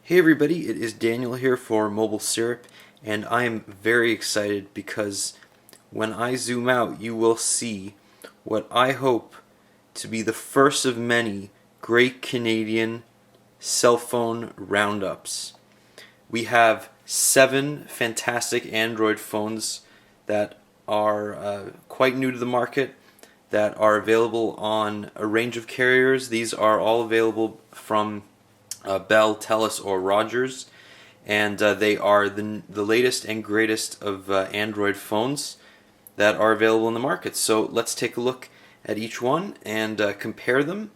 Hey everybody, it is Daniel here for Mobile Syrup, and I am very excited because when I zoom out you will see what I hope to be the first of many Great Canadian cell phone roundups. We have 7 fantastic Android phones that are quite new to the market, that are available on a range of carriers. These are all available from Bell, Telus, or Rogers, and they are the latest and greatest of Android phones that are available in the market. So let's take a look at each one and compare them,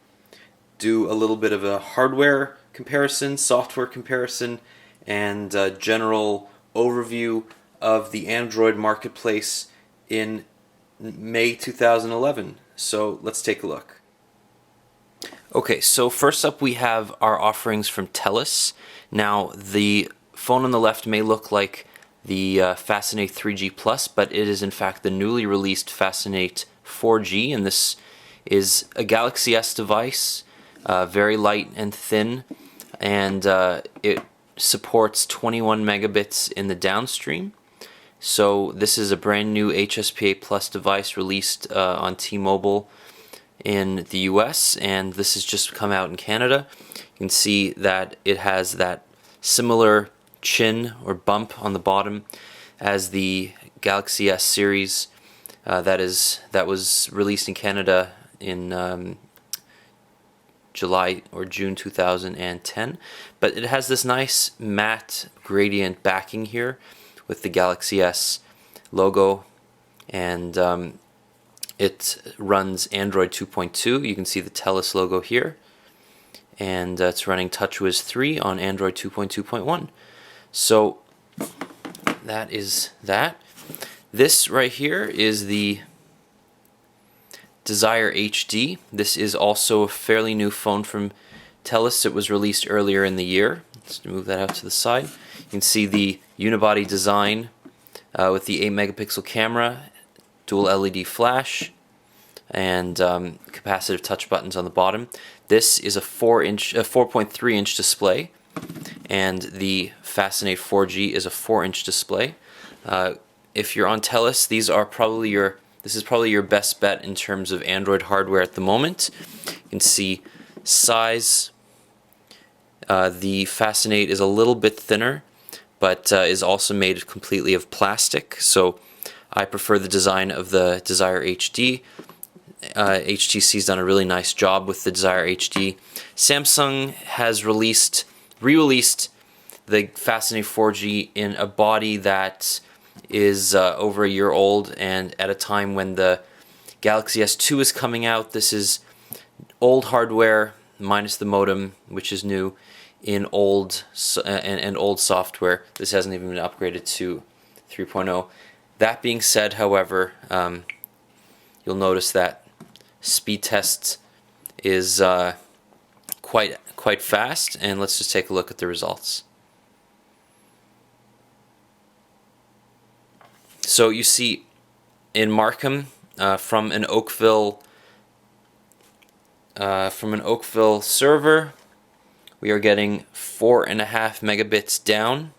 do a little bit of a hardware comparison, software comparison, and general overview of the Android marketplace in May 2011. So let's take a look. Okay, so first up we have our offerings from Telus. Now the phone on the left may look like the Fascinate 3G Plus, but it is in fact the newly released Fascinate 4G, and this is a Galaxy S device, very light and thin, and it supports 21 megabits in the downstream. So this is a brand new HSPA Plus device released on T-Mobile in the US, and this has just come out in Canada. You can see that it has that similar chin or bump on the bottom as the Galaxy S series that was released in Canada in July or June 2010. But it has this nice matte gradient backing here with the Galaxy S logo, and it runs Android 2.2. You can see the Telus logo here, and it's running TouchWiz 3 on Android 2.2.1. So that is that. This right here is the Desire HD. This is also a fairly new phone from Telus. It was released earlier in the year. Let's move that out to the side. You can see the unibody design with the 8 megapixel camera, dual LED flash, and capacitive touch buttons on the bottom. This is a 4.3 inch display, and the Fascinate 4G is a 4-inch display. If you're on Telus, this is probably your best bet in terms of Android hardware at the moment. You can see size. The Fascinate is a little bit thinner, but is also made completely of plastic, so I prefer the design of the Desire HD. HTC's done a really nice job with the Desire HD. Samsung has re-released the Fascinate 4G in a body that is over a year old, and at a time when the Galaxy S2 is coming out. This is old hardware minus the modem, which is new, in old and old software. This hasn't even been upgraded to 3.0. That being said, however, you'll notice that speed test is quite fast, and let's just take a look at the results. So you see in Markham from an Oakville server, we are getting 4.5 megabits down.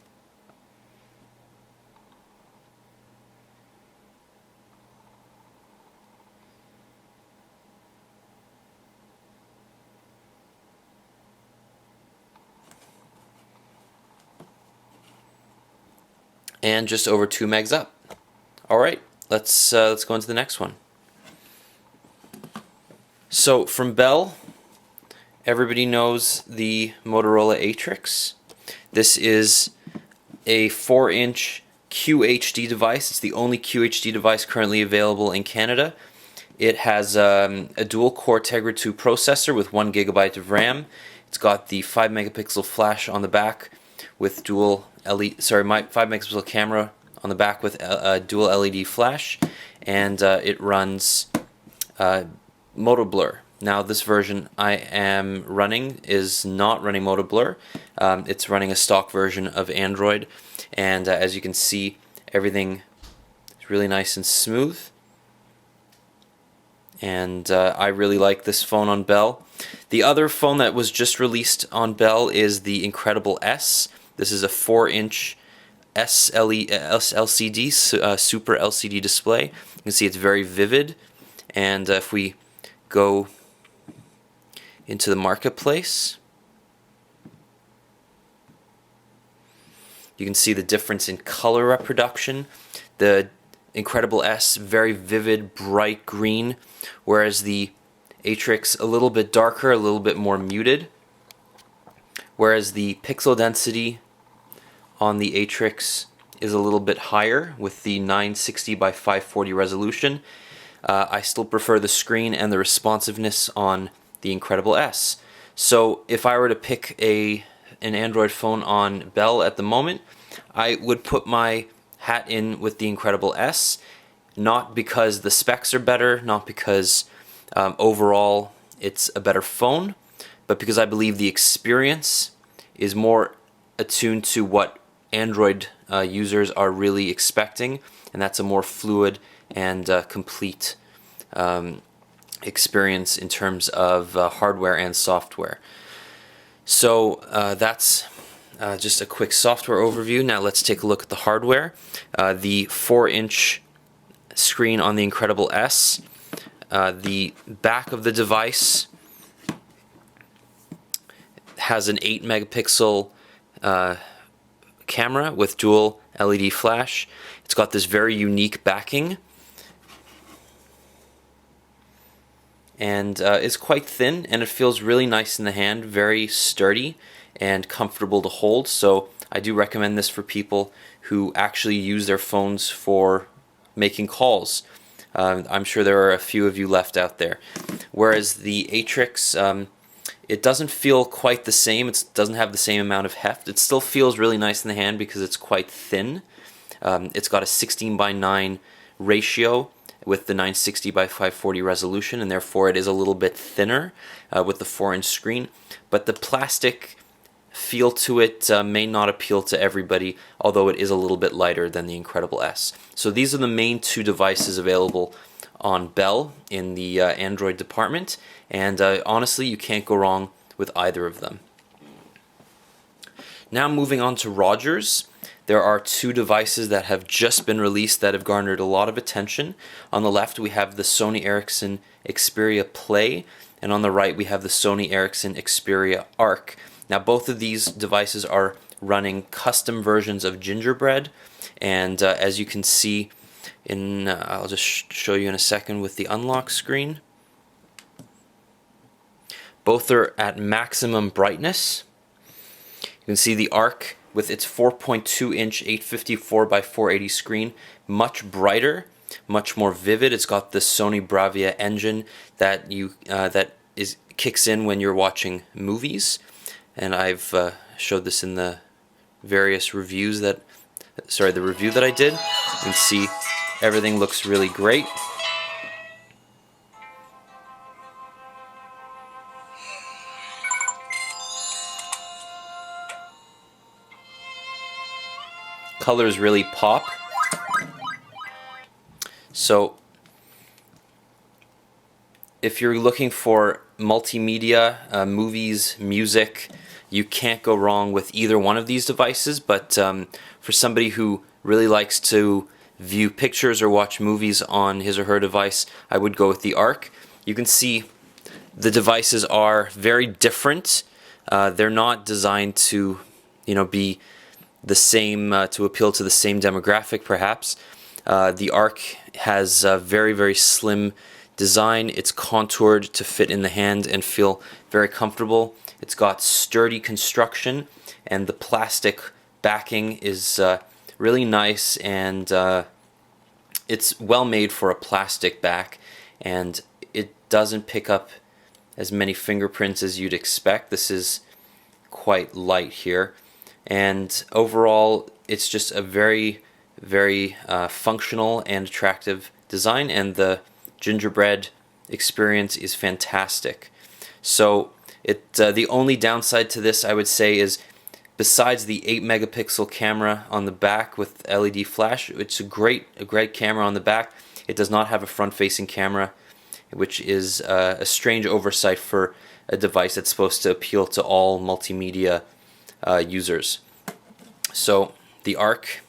And just over 2 megs up. Alright, let's go into the next one. So from Bell, everybody knows the Motorola Atrix. This is a 4-inch QHD device. It's the only QHD device currently available in Canada. It has a dual-core Tegra 2 processor with 1 gigabyte of RAM. It's got the 5 megapixel flash on the back with 5 megapixel camera on the back with dual LED flash, and it runs Moto Blur. Now this version I am running is not running Moto Blur. It's running a stock version of Android, and as you can see, everything is really nice and smooth. and I really like this phone on Bell. The other phone that was just released on Bell is the Incredible S. This is a 4-inch LCD, Super LCD display. You can see it's very vivid, and if we go into the marketplace, you can see the difference in color reproduction. The Incredible S, very vivid, bright green, whereas the Atrix a little bit darker, a little bit more muted. Whereas the pixel density on the Atrix is a little bit higher with the 960 by 540 resolution. I still prefer the screen and the responsiveness on the Incredible S. So if I were to pick an Android phone on Bell at the moment, I would put my hat in with the Incredible S, not because the specs are better, not because overall it's a better phone, but because I believe the experience is more attuned to what Android users are really expecting, and that's a more fluid and complete experience in terms of hardware and software. So that's just a quick software overview. Now let's take a look at the hardware. The 4-inch screen on the Incredible S. The back of the device has an 8-megapixel camera with dual LED flash. It's got this very unique backing, and it's quite thin, and it feels really nice in the hand, very sturdy and comfortable to hold. So I do recommend this for people who actually use their phones for making calls. I'm sure there are a few of you left out there. Whereas the Atrix, it doesn't feel quite the same. It doesn't have the same amount of heft. It still feels really nice in the hand because it's quite thin. It's got a 16:9 ratio with the 960 by 540 resolution, and therefore it is a little bit thinner with the 4-inch screen. But the plastic feel to it may not appeal to everybody, although it is a little bit lighter than the Incredible S. So these are the main two devices available on Bell in the Android department, and honestly you can't go wrong with either of them. Now moving on to Rogers, there are two devices that have just been released that have garnered a lot of attention. On the left we have the Sony Ericsson Xperia Play, and on the right we have the Sony Ericsson Xperia Arc. Now both of these devices are running custom versions of Gingerbread, and as you can see in, I'll just show you in a second with the unlock screen. Both are at maximum brightness. You can see the Arc with its 4.2-inch 854 by 480 screen, much brighter, much more vivid. It's got the Sony Bravia engine that kicks in when you're watching movies, and I've showed this in the various reviews the review that I did. You can see everything looks really great. Colors really pop. So if you're looking for multimedia, movies, music, you can't go wrong with either one of these devices. But for somebody who really likes to view pictures or watch movies on his or her device, I would go with the Arc. You can see the devices are very different. They're not designed to, be the same, to appeal to the same demographic perhaps. The Arc has a very, very slim design. It's contoured to fit in the hand and feel very comfortable. It's got sturdy construction, and the plastic backing is really nice, and it's well made for a plastic back, and it doesn't pick up as many fingerprints as you'd expect. This is quite light here, and overall it's just a very, very functional and attractive design, and the Gingerbread experience is fantastic. So the only downside to this, I would say, is besides the 8-megapixel camera on the back with LED flash, it's a great camera on the back. It does not have a front-facing camera, which is a strange oversight for a device that's supposed to appeal to all multimedia users. So the Arc,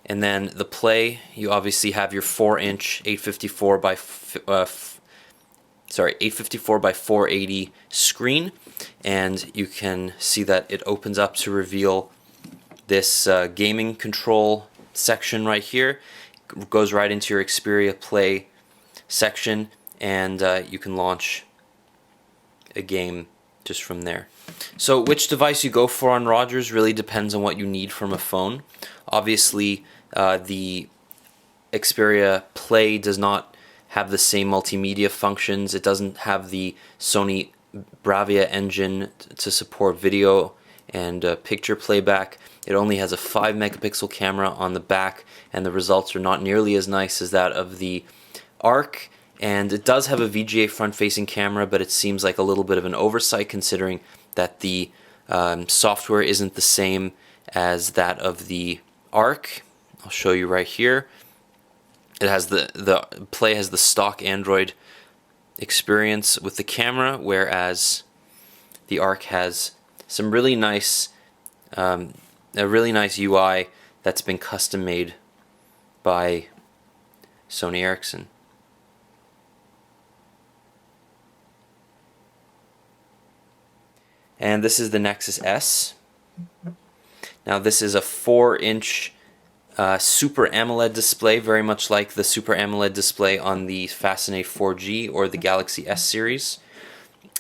and then the Play, you obviously have your 4-inch 854 by 854 by 480 screen, and you can see that it opens up to reveal this gaming control section right here. It goes right into your Xperia Play section, and you can launch a game just from there. So which device you go for on Rogers really depends on what you need from a phone. Obviously, the Xperia Play does not have the same multimedia functions. It doesn't have the Sony Bravia engine to support video and picture playback. It only has a 5 megapixel camera on the back, and the results are not nearly as nice as that of the Arc. And it does have a VGA front-facing camera, but it seems like a little bit of an oversight considering that the software isn't the same as that of the Arc. I'll show you right here. It has the Play has the stock Android experience with the camera, whereas the Arc has some really nice, a really nice UI that's been custom made by Sony Ericsson. And this is the Nexus S. Now this is a 4-inch Super AMOLED display, very much like the Super AMOLED display on the Fascinate 4G or the Galaxy S series.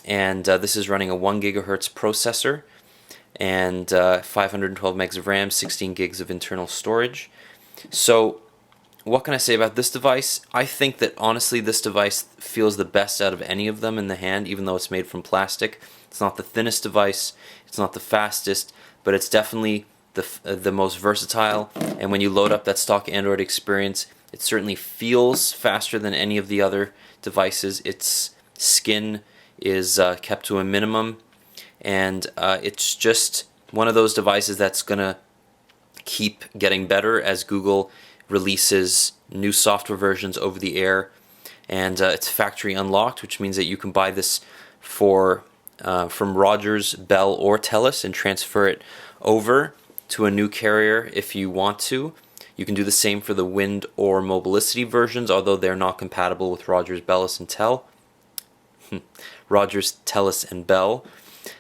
And this is running a 1 gigahertz processor and 512 megs of RAM, 16 gigs of internal storage. So what can I say about this device? I think that honestly this device feels the best out of any of them in the hand, even though it's made from plastic. It's not the thinnest device, it's not the fastest, but it's definitely the most versatile. And when you load up that stock Android experience, it certainly feels faster than any of the other devices. Its skin is kept to a minimum, and it's just one of those devices that's gonna keep getting better as Google releases new software versions over the air, and it's factory unlocked, which means that you can buy this for from Rogers, Bell, or Telus and transfer it over to a new carrier if you want to. You can do the same for the Wind or Mobilicity versions, although they're not compatible with Rogers, Telus, and Rogers, Telus, and Bell.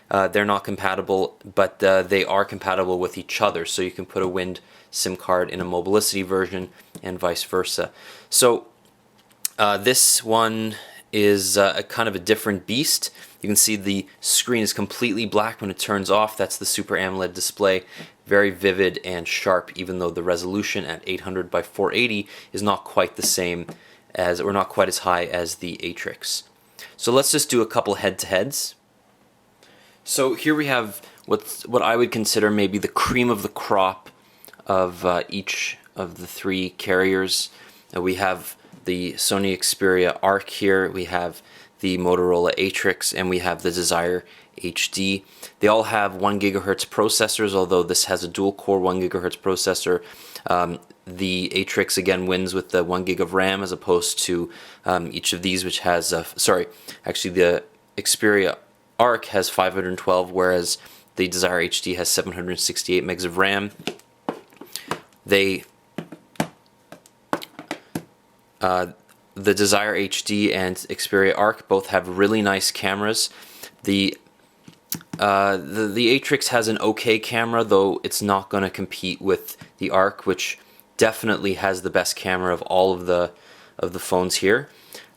They're not compatible, but they are compatible with each other, so you can put a Wind SIM card in a Mobilicity version and vice versa. So this one is a kind of a different beast. You can see the screen is completely black when it turns off. That's the Super AMOLED display. Very vivid and sharp, even though the resolution at 800 by 480 is not quite the same as, or not quite as high as the Atrix. So let's just do a couple head-to-heads. So here we have what I would consider maybe the cream of the crop of each of the three carriers. We have the Sony Xperia Arc here, we have the Motorola Atrix, and we have the Desire HD. They all have 1 gigahertz processors, although this has a dual-core 1 gigahertz processor. The Atrix again wins with the 1 gig of RAM as opposed to each of these, which has, actually the Xperia Arc has 512, whereas the Desire HD has 768 megs of RAM. The Desire HD and Xperia Arc both have really nice cameras. The Atrix has an okay camera, though it's not going to compete with the Arc, which definitely has the best camera of all of the phones here.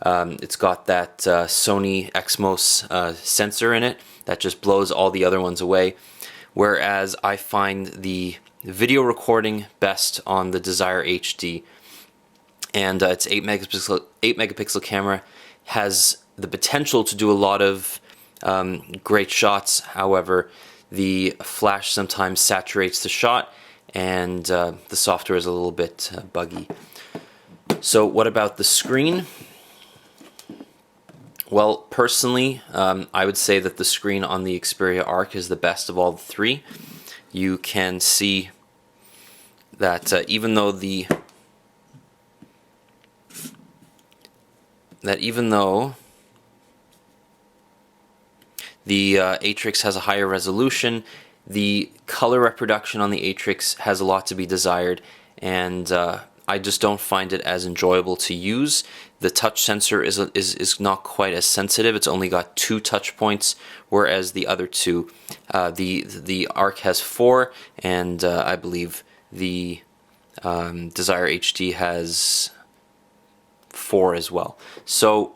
It's got that Sony Exmos sensor in it that just blows all the other ones away, whereas I find the video recording best on the Desire HD. And its 8 megapixel camera has the potential to do a lot of great shots. However, the flash sometimes saturates the shot, and the software is a little bit buggy. So what about the screen? Well, personally, I would say that the screen on the Xperia Arc is the best of all the three. You can see that even though the that even though the Atrix has a higher resolution, the color reproduction on the Atrix has a lot to be desired, and I just don't find it as enjoyable to use. The touch sensor is not quite as sensitive. It's only got 2 touch points, whereas the other two, the Arc has 4, and I believe the Desire HD has 4 as well. So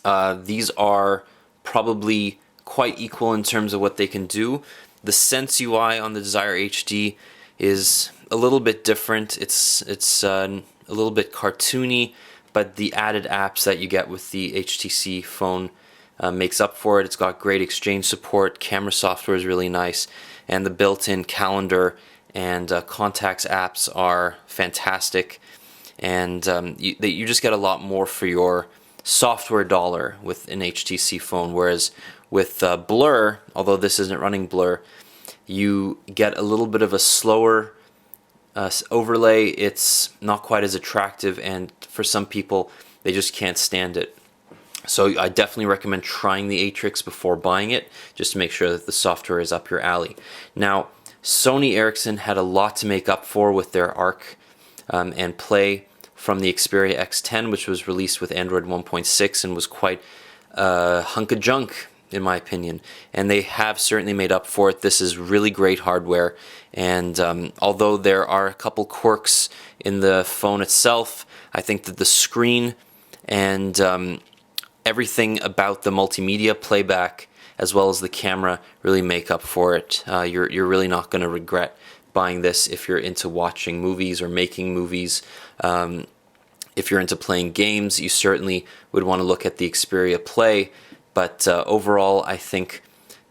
these are probably quite equal in terms of what they can do. The Sense UI on the Desire HD is a little bit different. It's a little bit cartoony, but the added apps that you get with the HTC phone makes up for it. It's got great exchange support, camera software is really nice, and the built-in calendar and contacts apps are fantastic, and you just get a lot more for your software dollar with an HTC phone, whereas with Blur, although this isn't running Blur, you get a little bit of a slower overlay. It's not quite as attractive, and for some people they just can't stand it. So I definitely recommend trying the Atrix before buying it, just to make sure that the software is up your alley. Now, Sony Ericsson had a lot to make up for with their Arc and Play from the Xperia X10, which was released with Android 1.6 and was quite a hunk of junk, in my opinion. And they have certainly made up for it. This is really great hardware, and although there are a couple quirks in the phone itself, I think that the screen and everything about the multimedia playback as well as the camera really make up for it. You're really not going to regret buying this if you're into watching movies or making movies. If you're into playing games, you certainly would want to look at the Xperia Play, but overall I think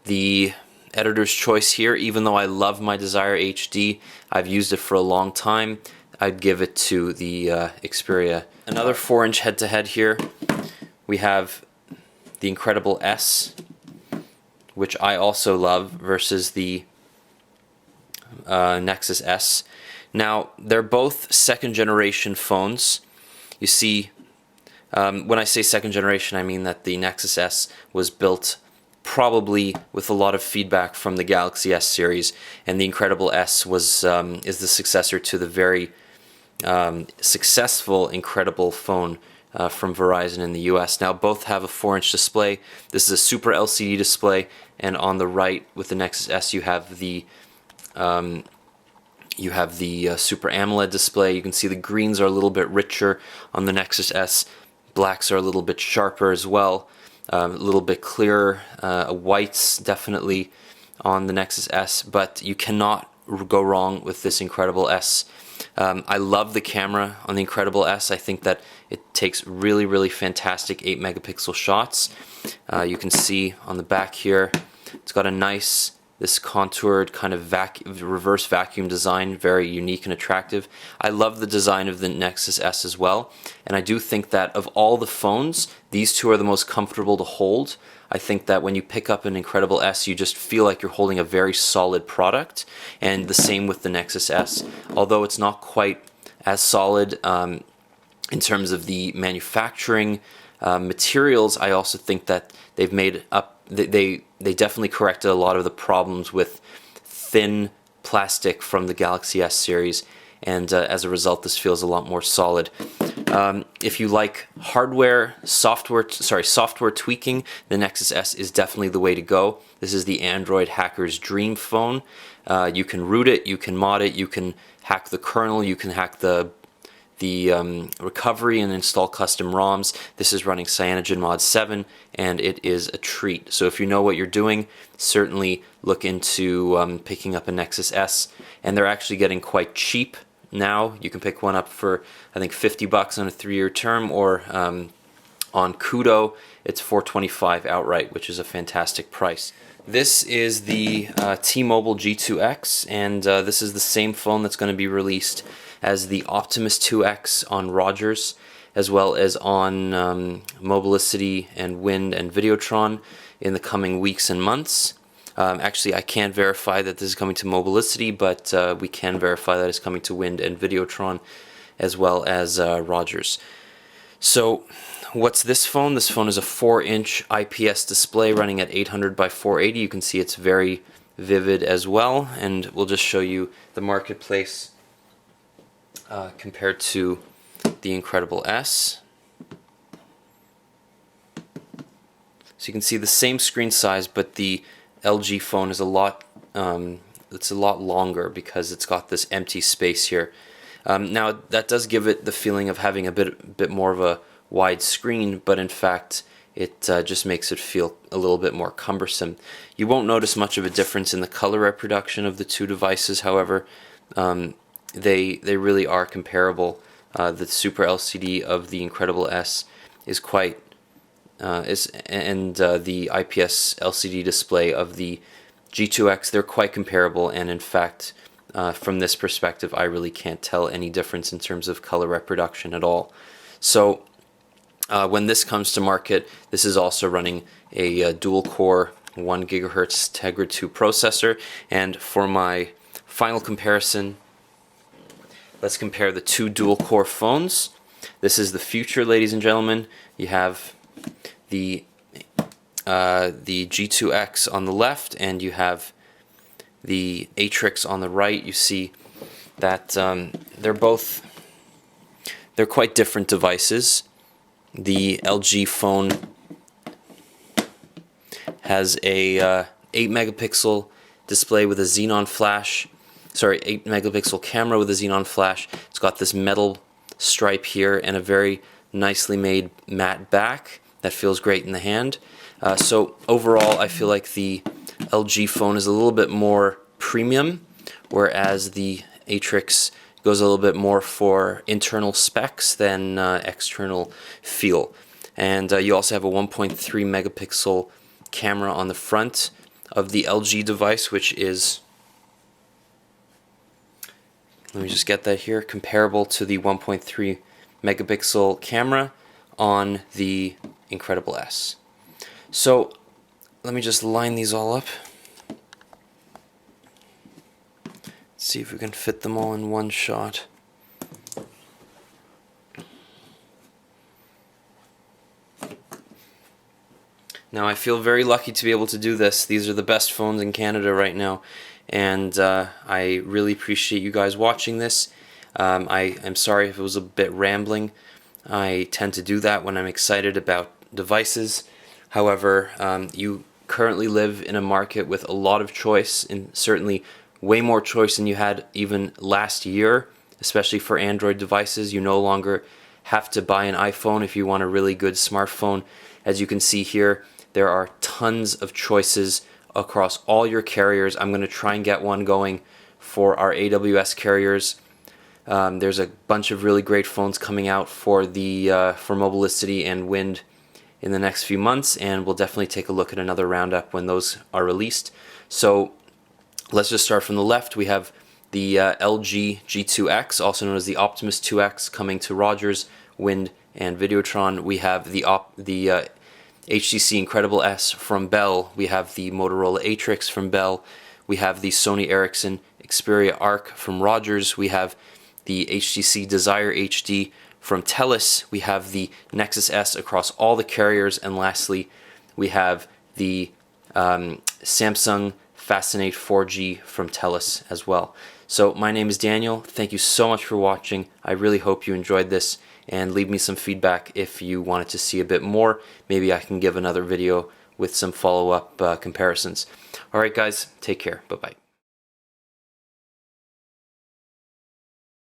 the editor's choice here, even though I love my Desire HD, I've used it for a long time, I'd give it to the Xperia. Another 4-inch head-to-head here. We have the Incredible S, which I also love, versus the Nexus S. Now, they're both second generation phones. You see, when I say second generation, I mean that the Nexus S was built probably with a lot of feedback from the Galaxy S series, and the Incredible S was is the successor to the very successful Incredible phone from Verizon in the US. Now, both have a 4-inch display. This is a Super LCD display, and on the right with the Nexus S you have the Super AMOLED display. You can see the greens are a little bit richer on the Nexus S. Blacks are a little bit sharper as well, a little bit clearer. Whites definitely on the Nexus S, but you cannot go wrong with this Incredible S. I love the camera on the Incredible S. I think that it takes really, really fantastic 8 megapixel shots. You can see on the back here, it's got a nice, this contoured kind of reverse vacuum design, very unique and attractive. I love the design of the Nexus S as well, and I do think that of all the phones, these two are the most comfortable to hold. I think that when you pick up an Incredible S, you just feel like you're holding a very solid product, and the same with the Nexus S. Although it's not quite as solid in terms of the manufacturing materials, I also think that they've made up, they definitely corrected a lot of the problems with thin plastic from the Galaxy S series, and as a result this feels a lot more solid. If you like software tweaking, the Nexus S is definitely the way to go. This is the Android hacker's dream phone. You can root it, you can mod it, you can hack the kernel, you can hack the recovery and install custom ROMs. This is running CyanogenMod 7, and it is a treat. So if you know what you're doing, certainly look into picking up a Nexus S, and they're actually getting quite cheap now. You can pick one up for, I think, $50 on a 3-year term, or on Kudo it's $425 outright, which is a fantastic price. This is the T-Mobile G2X, and this is the same phone that's going to be released as the Optimus 2X on Rogers, as well as on Mobilicity and Wind and Videotron in the coming weeks and months. Actually, I can't verify that this is coming to Mobilicity, but we can verify that it's coming to Wind and Videotron, as well as Rogers. So what's this phone? This phone is a 4-inch IPS display running at 800 by 480. You can see it's very vivid as well, and we'll just show you the marketplace compared to the Incredible S. So you can see the same screen size, but the LG phone is a lot longer because it's got this empty space here. Now that does give it the feeling of having a bit more of a wide screen, but in fact it just makes it feel a little bit more cumbersome. You won't notice much of a difference in the color reproduction of the two devices, however. They really are comparable. The Super LCD of the Incredible S is quite the IPS LCD display of the G2X, they're quite comparable, and in fact from this perspective I really can't tell any difference in terms of color reproduction at all. So when this comes to market, this is also running a dual core 1 GHz Tegra 2 processor, and for my final comparison, let's compare the two dual core phones. This is the future, ladies and gentlemen. You have the G2X on the left, and you have the Atrix on the right. You see that they're quite different devices. The LG phone has a 8 megapixel display with a xenon flash. Sorry, 8 megapixel camera with a xenon flash. It's got this metal stripe here and a very nicely made matte back that feels great in the hand. So overall, I feel like the LG phone is a little bit more premium, whereas the Atrix goes a little bit more for internal specs than external feel. And you also have a 1.3 megapixel camera on the front of the LG device, which is, let me just get that here, comparable to the 1.3 megapixel camera on the Incredible S. So let me just line these all up. See if we can fit them all in one shot. Now I feel very lucky to be able to do this. These are the best phones in Canada right now, and I really appreciate you guys watching this. I'm sorry if it was a bit rambling. I tend to do that when I'm excited about devices. However, you currently live in a market with a lot of choice, and certainly way more choice than you had even last year, especially for Android devices. You no longer have to buy an iPhone if you want a really good smartphone. As you can see here, there are tons of choices across all your carriers. I'm going to try and get one going for our AWS carriers. There's a bunch of really great phones coming out for Mobilicity and Wind in the next few months, and we'll definitely take a look at another roundup when those are released. So let's just start from the left. We have the LG G2X, also known as the Optimus 2X, coming to Rogers, Wind, and Videotron. We have the HTC Incredible S from Bell. We have the Motorola Atrix from Bell. We have the Sony Ericsson Xperia Arc from Rogers. We have the HTC Desire HD from Telus. We have the Nexus S across all the carriers. And lastly, we have the Samsung Fascinate 4G from Telus as well. So my name is Daniel. Thank you so much for watching. I really hope you enjoyed this, and leave me some feedback if you wanted to see a bit more. Maybe I can give another video with some follow-up comparisons. Alright guys, take care. Bye-bye.